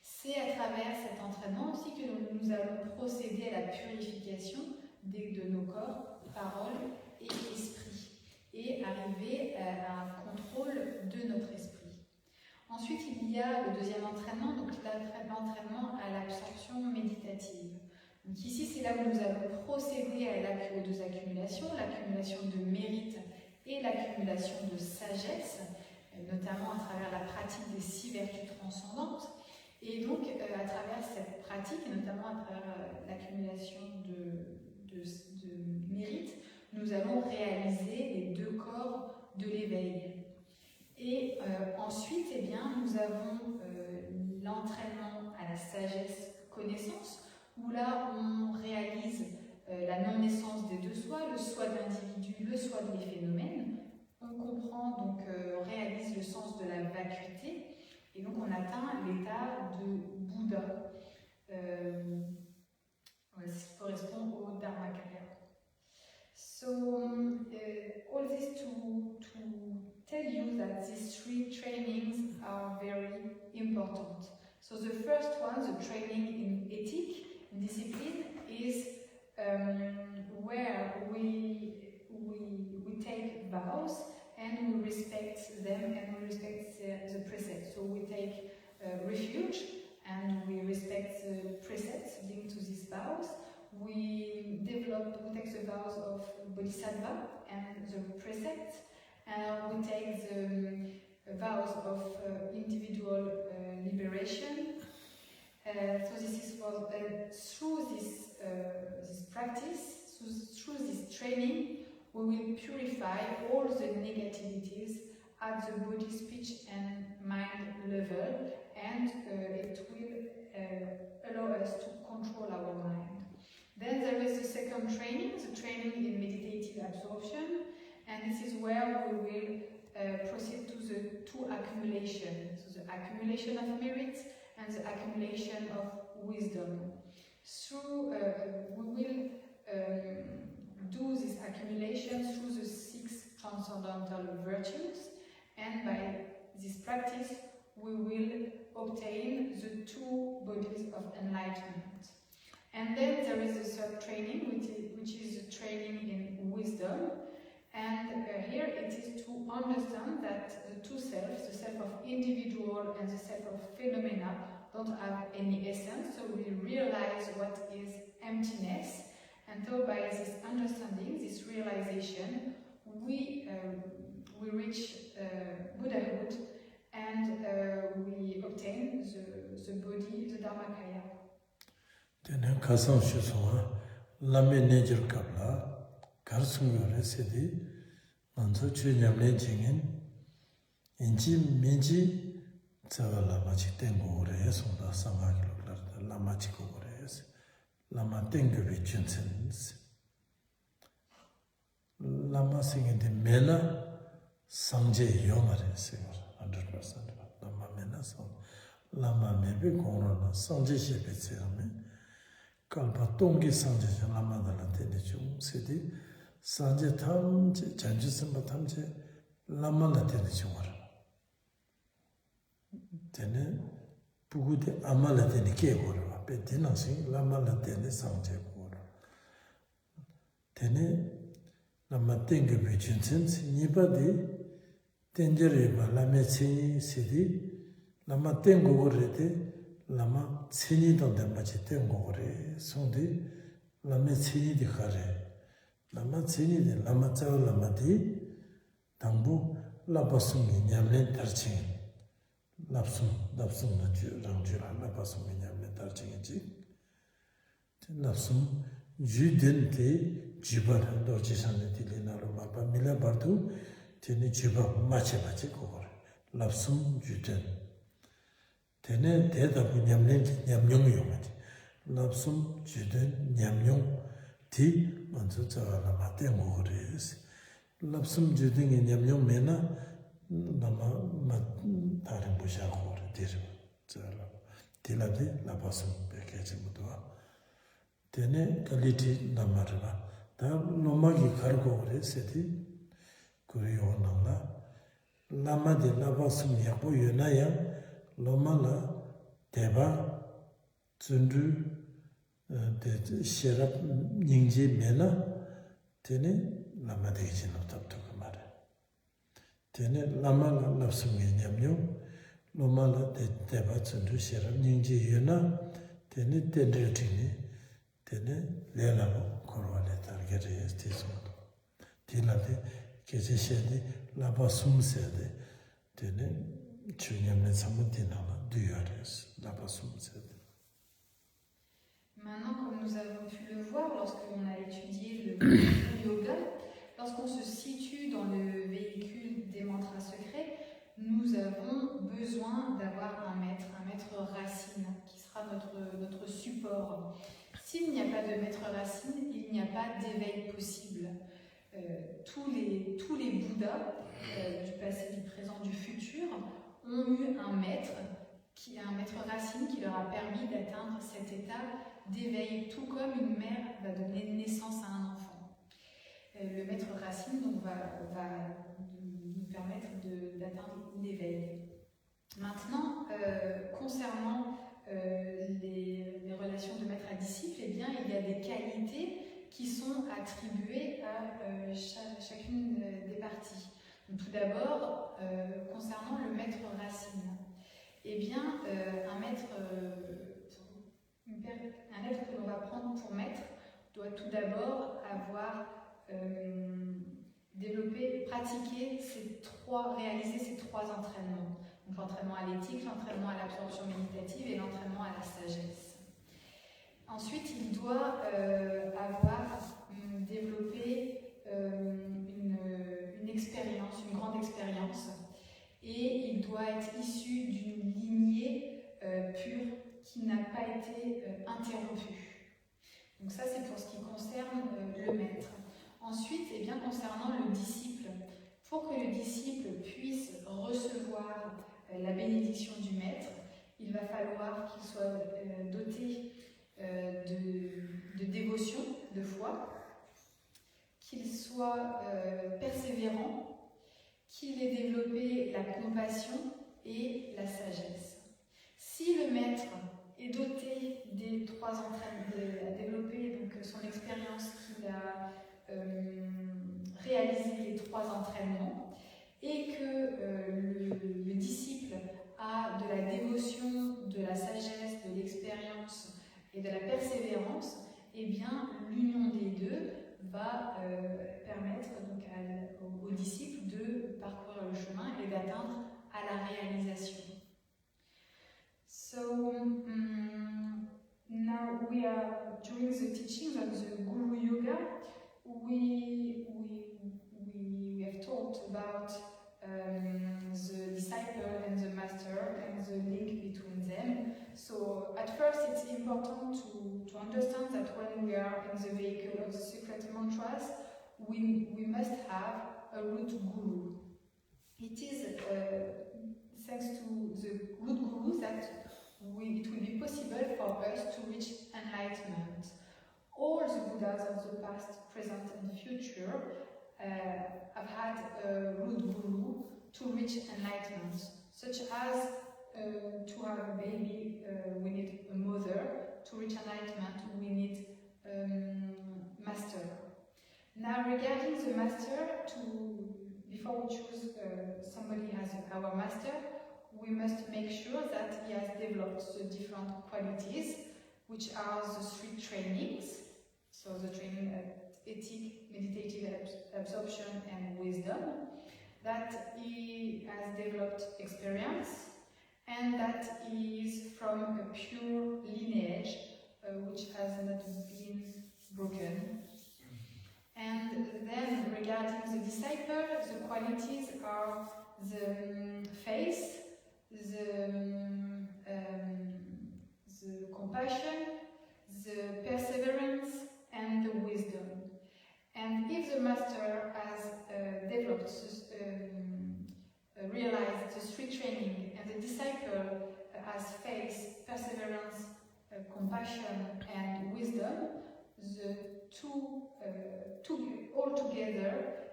C'est à travers cet entraînement aussi que nous allons procéder à la purification de nos corps, paroles et esprit, et arriver à un contrôle de notre esprit. Ensuite, il y a le deuxième entraînement, donc l'entraînement à l'absorption méditative. Donc ici, c'est là où nous allons procéder aux deux accumulations, l'accumulation de mérite et l'accumulation de sagesse, notamment à travers la pratique des 6 vertus transcendantes. Et donc, à travers cette pratique, et notamment à travers l'accumulation de mérites, nous allons réaliser les 2 corps de l'éveil. Et ensuite, eh bien, nous avons l'entraînement à la sagesse-connaissance, où là, on réalise la non-naissance des 2 soi, le soi de l'individu, le soi des phénomènes. On comprend, donc, on réalise le sens de la vacuité, et donc on atteint l'état de Bouddha, ce qui correspond au Dharmakaya. So, all this to tell you that these 3 trainings are very important. So the first one, the training in ethic, in discipline, is where we take vows and we respect them and we respect the precepts. So we take refuge and we respect the precepts linked to these vows. We take the vows of Bodhisattva and the precepts, and we take the vows of individual liberation. So this is for through this practice, through this training, we will purify all the negativities at the body, speech, and mind level, and it will allow us to control our mind. Then there is the second training, the training in meditative absorption, and this is where we will proceed to the 2 accumulations, so the accumulation of merits and the accumulation of wisdom. Through, we will do this accumulation through the 6 transcendental virtues, and by this practice we will obtain the 2 bodies of enlightenment. And then there is the third training, which is the training in wisdom, and here it is to understand that the 2 selves, the self of individual and the self of phenomena, don't have any essence, so we realize what is emptiness. And so by this understanding, this realization, we reach Buddhahood, and we obtain the body, the Dharmakaya. Tene kasam shuswa lame nejir kapla karsungore sedi manzo chunyamle jingin inji minji tsawa lama chik tengo ore sonda sanga kiloklar lama chik ore lama tengo bi chunsen lama singende mena sangje yomare singar 100% lama mena sang lama mebe gongro sangje shebe tsirame kalpa tongi sanje lama dala tene chung sedi sanje tamje janju samba tamje lama la tene chung wara tene bugu de ama la tene ke wara pe tena sing lama la tene sanje wara tene lama tengi pe chunsen nipa di tenjere ba lame tsini sedi lama tengo wara de lama tsini donde machi tengo gore sondi lama tsini di khare lama tsini di lama tsawa lama di tangbu labasungi nyamlen tarching lapsum na ju rangjura labasungi nyamlen tarching ji lapsum ju den te jibar dorji sanne dili nalo mapa mila bardu teni jibar machi kogore lapsum ju den tene 대답이 냠용 용하지 납숨 주된 냠용 디 먼저 저라 맞대 먹으래스 납숨 주된 냠용 메나 나마 다른 보자고 그래 저라 딜라데 나바숨 베케지 모두 tene kaliti namarwa ta nomagi kargo reseti kuriyo nangla lama de laba sum yapo yonaya loma la deba tsundu de sherap ningji mena tene lama de jino tapto kamare tene lama la lapsum nyamnyo loma la deba tsundu sherap ningji yona tene tendretini tene lelamo korwale targere estismo tilade 계제 시에디 라바 숨세데 되네 주념의 사무디나라 두야레스 라바 숨세데. Maintenant, comme nous avons pu le voir lorsqu'on a étudié le yoga, lorsqu'on se situe dans le véhicule des mantras secrets, nous avons besoin d'avoir un maître racine, qui sera notre support. S'il n'y a pas de maître racine, il n'y a pas d'éveil possible. Tous les Bouddhas du passé, du présent, du futur ont eu un maître racine qui leur a permis d'atteindre cet état d'éveil, tout comme une mère va donner naissance à un enfant. Le maître racine donc, va nous permettre d'atteindre l'éveil. Maintenant, concernant les relations de maître à disciple, eh bien, il y a des qualités qui sont attribuées à chacune des parties. Donc, tout d'abord, concernant le maître racine, eh bien, un être que l'on va prendre pour maître doit tout d'abord avoir réalisé ces trois entraînements. Donc l'entraînement à l'éthique, l'entraînement à l'absorption méditative et l'entraînement à la sagesse. Ensuite, il doit avoir développé une expérience, une grande expérience, et il doit être issu d'une lignée pure qui n'a pas été interrompue. Donc ça, c'est pour ce qui concerne le maître. Ensuite, eh bien, concernant le disciple, pour que le disciple puisse recevoir la bénédiction du maître, il va falloir qu'il soit doté de dévotion, de foi, qu'il soit persévérant, qu'il ait développé la compassion et la sagesse. Si le maître est doté des trois entraînements, a développé donc son expérience, qu'il a réalisé les trois entraînements, et que le disciple a de la dévotion, de la sagesse, de l'expérience et de la persévérance, eh bien l'union des deux va permettre donc au disciple de parcourir le chemin et d'atteindre à la réalisation. So now we are during the teachings of the Guru Yoga. We have talked about the disciple and the master and the link between them. So at first it's important to understand that when we are in the vehicle of the secret mantras, we must have a root guru. It is thanks to the root guru that it will be possible for us to reach enlightenment. All the Buddhas of the past, present and future have had a root guru to reach enlightenment, such as to have a baby, we need a mother. To reach enlightenment, we need master. Now, regarding the master, before we choose somebody as our master, we must make sure that he has developed the different qualities, which are the three trainings. So the training ethic, meditative absorption, and wisdom. That he has developed experience, and that he is from a pure lineage which has not been broken. And then regarding the disciple, the qualities are the faith, the compassion, the perseverance, and the wisdom. And if the master has developed, realized the three training, and the disciple has faith, perseverance, compassion, and wisdom, the two all together,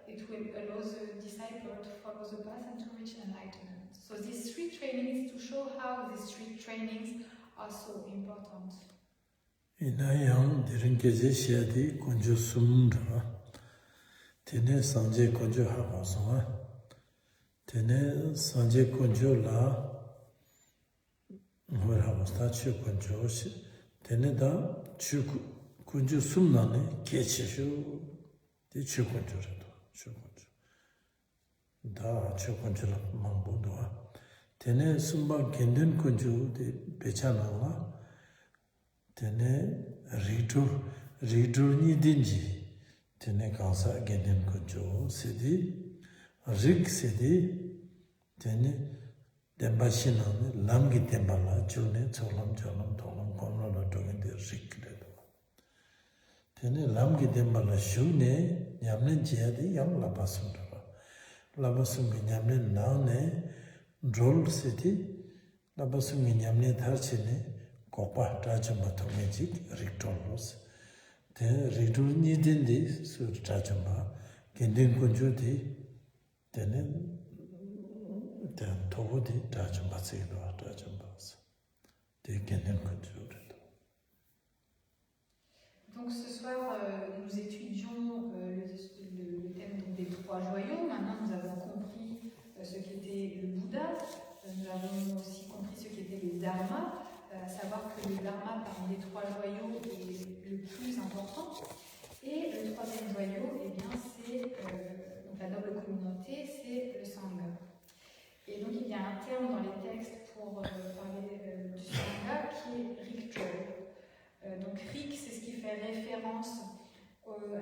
it will allow the disciple to follow the path and to reach enlightenment. So these three trainings to show how these three trainings are so important. Inayang diringkeze shiadi kunju sumundra, tene sanje kunju habaswa, tene sanje kunju la habasta chu kunju shi, tene da chu kunju sumnane kechishu, de chu kunju redo, chu kunju. 다 저건줄 망보도와 되네 숨바 겐든 건주 배차나와 되네 리조니 딘지 되네 가사 겐든 건주 세디 릭 세디 되네 덴바시나네 람기 덴발라 주네 졸람 돌람 건로로 도겐데 릭레도 되네 람기 덴발라 슈네 냠는 지야디 양라바스로 라바스미 냠네 나오네 롤 시티 라바스미 냠네 다치네 고파 다좀바 통매직 릭톨로스 데 리두니 딘디 수 다좀바 겐딘 군주디 데네 데 토고디 다좀바 세로 다좀바스 데 겐딘 군주르도. Donc ce soir, nous étudions le thème donc, des trois joyaux. Maintenant, nous avons compris ce qu'était le Bouddha. Nous avons aussi compris ce qu'était le Dharma. À savoir que le Dharma, parmi les trois joyaux, est le plus important. Et le troisième joyau, eh bien, c'est donc la noble communauté, c'est le Sangha. Et donc il y a un terme dans les textes pour parler du Sangha qui est rituel. Donc Rik, c'est ce qui fait référence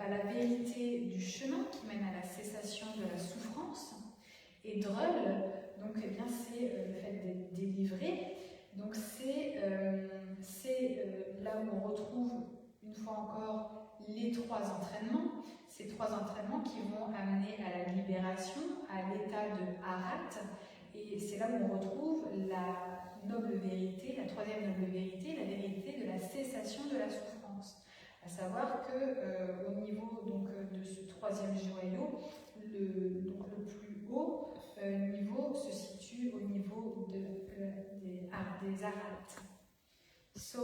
à la vérité du chemin qui mène à la cessation de la souffrance. Et Drul, donc eh bien c'est le fait d'être délivré. Donc c'est là où on retrouve une fois encore les trois entraînements. Ces trois entraînements qui vont amener à la libération, à l'état de Harat. Et c'est là où on retrouve la noble vérité, la troisième noble vérité, la vérité de la cessation de la souffrance. À savoir que au niveau donc, de ce troisième joyau, le plus haut niveau se situe au niveau des arhats. So,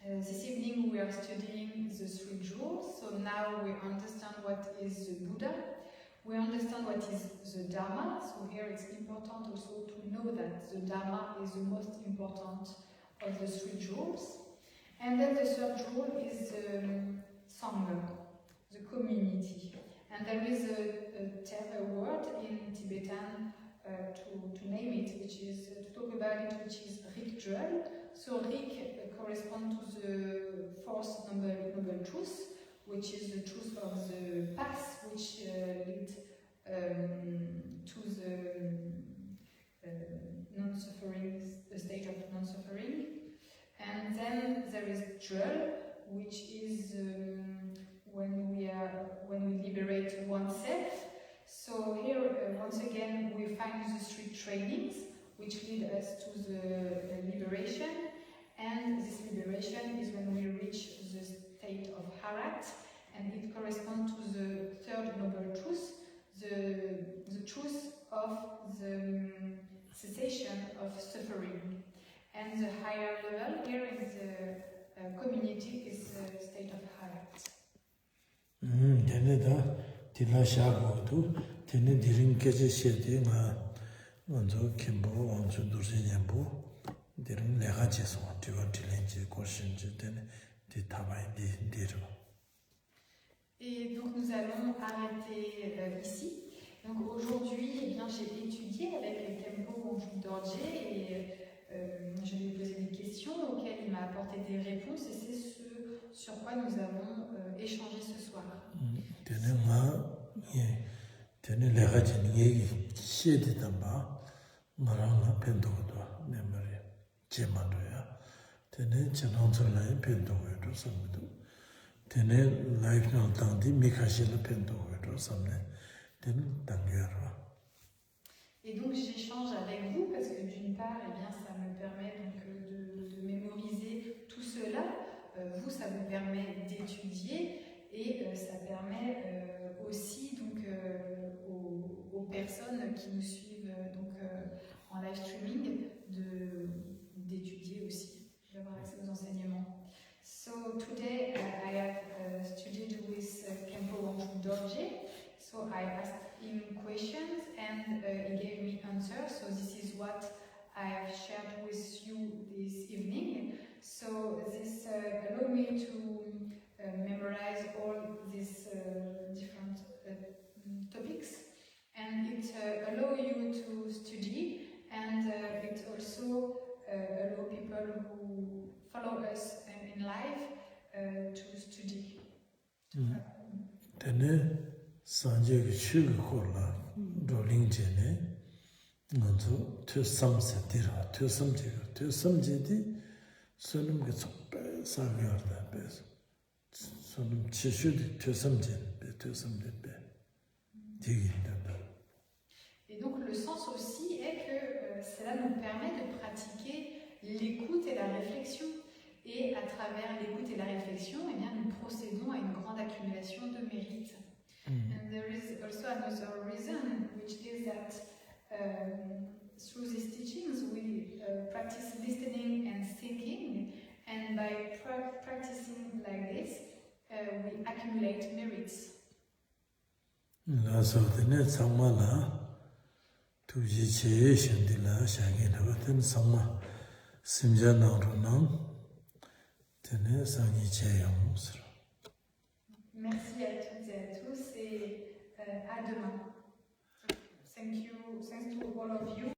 this evening we are studying the three jewels, so now we understand what is the Buddha. We understand what is the Dharma, so here it's important also to know that the Dharma is the most important of the three jewels. And then the third jewel is the Sangha, the community. And there is a word in Tibetan to name it, which is, to talk about it, which is Rikjul. So Rik corresponds to the fourth noble truth, which is the truth of the path, which leads to the non-suffering, the state of non-suffering. And then there is Jul, which is when we liberate oneself. So here, once again, we find the three trainings, which lead us to the liberation. And this liberation is when we reach the state of Harat, and it corresponds to the third noble truth, the truth of the cessation of suffering. And the higher level here in the community is the state of Harat. 데네다 딜라샤고도 데네 디링케제 시에데가 먼저 김보 원주 도시냐보 데린 내가 제소 뒤와 딜렌지 고신지 데네 디타바이 디디로. Et donc nous allons arrêter ici. Donc aujourd'hui, eh bien, j'ai étudié avec le Khenpo Wanju Dorje et je lui ai posé des questions auxquelles il m'a apporté des réponses et c'est ce sur quoi nous avons échangé ce soir. Tene lega jini shedi tamba maranga pendogo memori jemando ya tene chanonzo lai pendogo do samdo tene life no tandi mikashi la pendogo do samne tene tangero. Et donc j'échange avec vous parce que d'une part, eh bien, ça me permet donc de mémoriser tout cela. Vous, ça vous permet d'étudier et ça permet aussi donc aux personnes qui nous suivent donc en live streaming d'étudier aussi, d'avoir accès aux enseignements. So today I have studied with Khenpo Wanju Dorje. So I asked him questions and he gave me answers. So this is what I have shared with you this evening. So this allowed me to memorize all these different topics, and it Tene sanje ki chu ki kola rolling jene nganzo tu samse dira, tu samje di sonum ki tsokpe samyorda be sonum chishu di tu samje be diginde be. Et donc le sens aussi est que cela nous permet de pratiquer l'écoute et la réflexion. Et à travers l'écoute et la réflexion, eh bien, nous procédons à une grande accumulation de mérites. And there is also another reason, which is that through these teachings we practice listening and thinking, and by practicing like this, we accumulate merits. La tene tsangma la tuji che shendi la shagi na tene tsangma simja nangro nang tene sangi che yang sra. Merci à toutes et à tous et à demain. Thanks to all of you.